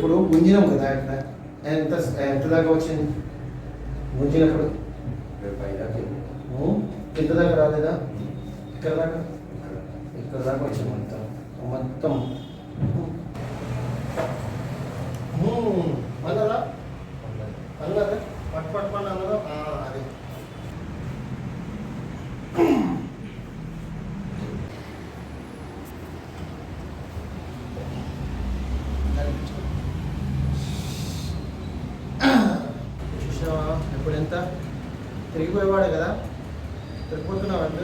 ఇప్పుడు గుంజినాం కదా ఇక్కడ ఎంత ఎంత దాకా వచ్చింది గుంజినప్పుడు కింద దాకా రాలేదా ఇక్కడ దాకా వచ్చింది మొత్తం మొత్తం అన్నదా అన్నదా పట్టు అన్నదా అది చూసినావా ఇప్పుడు ఎంత తిరిగిపోయేవాడే కదా తిరిగిపోతున్నావు అంటే